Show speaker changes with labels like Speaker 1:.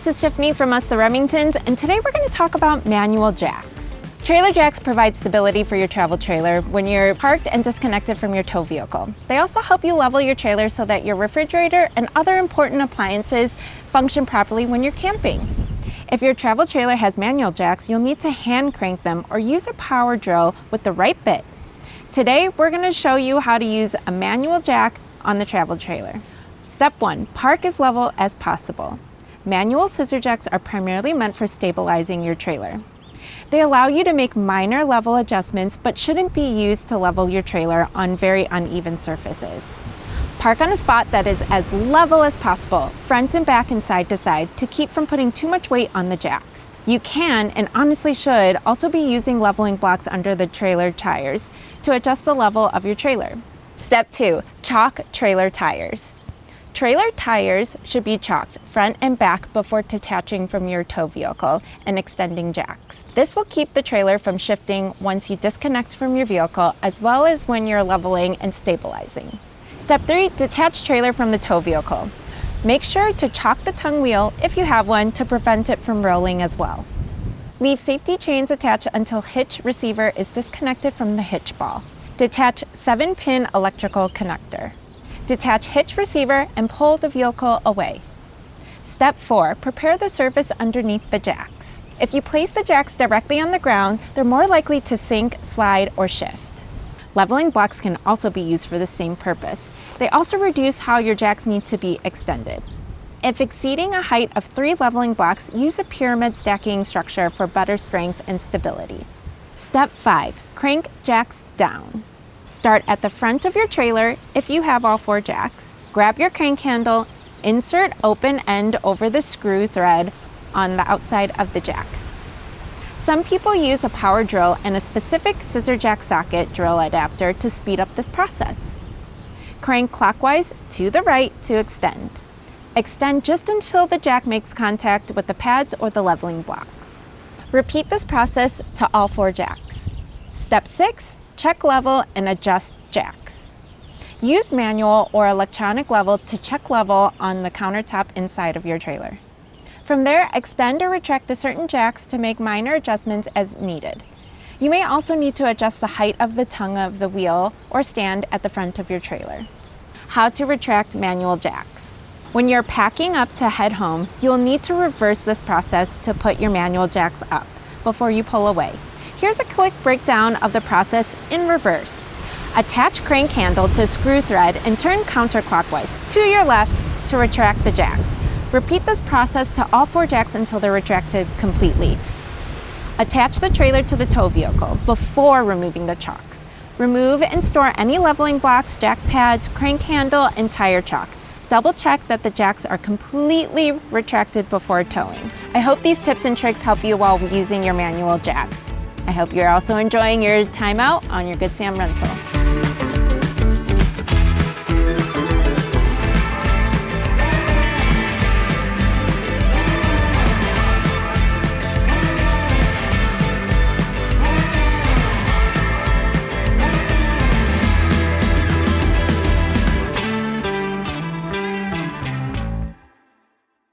Speaker 1: this is Tiffany from Us the Remingtons, and today we're going to talk about manual jacks. Trailer jacks provide stability for your travel trailer when you're parked and disconnected from your tow vehicle. They also help you level your trailer so that your refrigerator and other important appliances function properly when you're camping. If your travel trailer has manual jacks, you'll need to hand crank them or use a power drill with the right bit. Today, we're going to show you how to use a manual jack on the travel trailer. Step 1, park as level as possible. Manual scissor jacks are primarily meant for stabilizing your trailer. They allow you to make minor level adjustments but shouldn't be used to level your trailer on very uneven surfaces. Park on a spot that is as level as possible, front and back and side to side, to keep from putting too much weight on the jacks. You can, and honestly should, also be using leveling blocks under the trailer tires to adjust the level of your trailer. Step 2, chalk trailer tires. Trailer tires should be chalked front and back before detaching from your tow vehicle and extending jacks. This will keep the trailer from shifting once you disconnect from your vehicle, as well as when you're leveling and stabilizing. Step 3, detach trailer from the tow vehicle. Make sure to chalk the tongue wheel, if you have one, to prevent it from rolling as well. Leave safety chains attached until hitch receiver is disconnected from the hitch ball. Detach 7-pin electrical connector. Detach hitch receiver and pull the vehicle away. Step 4, prepare the surface underneath the jacks. If you place the jacks directly on the ground, they're more likely to sink, slide, or shift. Leveling blocks can also be used for the same purpose. They also reduce how your jacks need to be extended. If exceeding a height of 3 leveling blocks, use a pyramid stacking structure for better strength and stability. Step 5, crank jacks down. Start at the front of your trailer if you have all 4 jacks. Grab your crank handle, insert open end over the screw thread on the outside of the jack. Some people use a power drill and a specific scissor jack socket drill adapter to speed up this process. Crank clockwise to the right to extend. Extend just until the jack makes contact with the pads or the leveling blocks. Repeat this process to all 4 jacks. Step 6, check level and adjust jacks. Use manual or electronic level to check level on the countertop inside of your trailer. From there, extend or retract the certain jacks to make minor adjustments as needed. You may also need to adjust the height of the tongue of the wheel or stand at the front of your trailer. How to retract manual jacks. When you're packing up to head home, you'll need to reverse this process to put your manual jacks up before you pull away. Here's a quick breakdown of the process in reverse. Attach crank handle to screw thread and turn counterclockwise to your left to retract the jacks. Repeat this process to all 4 jacks until they're retracted completely. Attach the trailer to the tow vehicle before removing the chocks. Remove and store any leveling blocks, jack pads, crank handle, and tire chalk. Double check that the jacks are completely retracted before towing. I hope these tips and tricks help you while using your manual jacks. I hope you're also enjoying your time out on your Good Sam rental.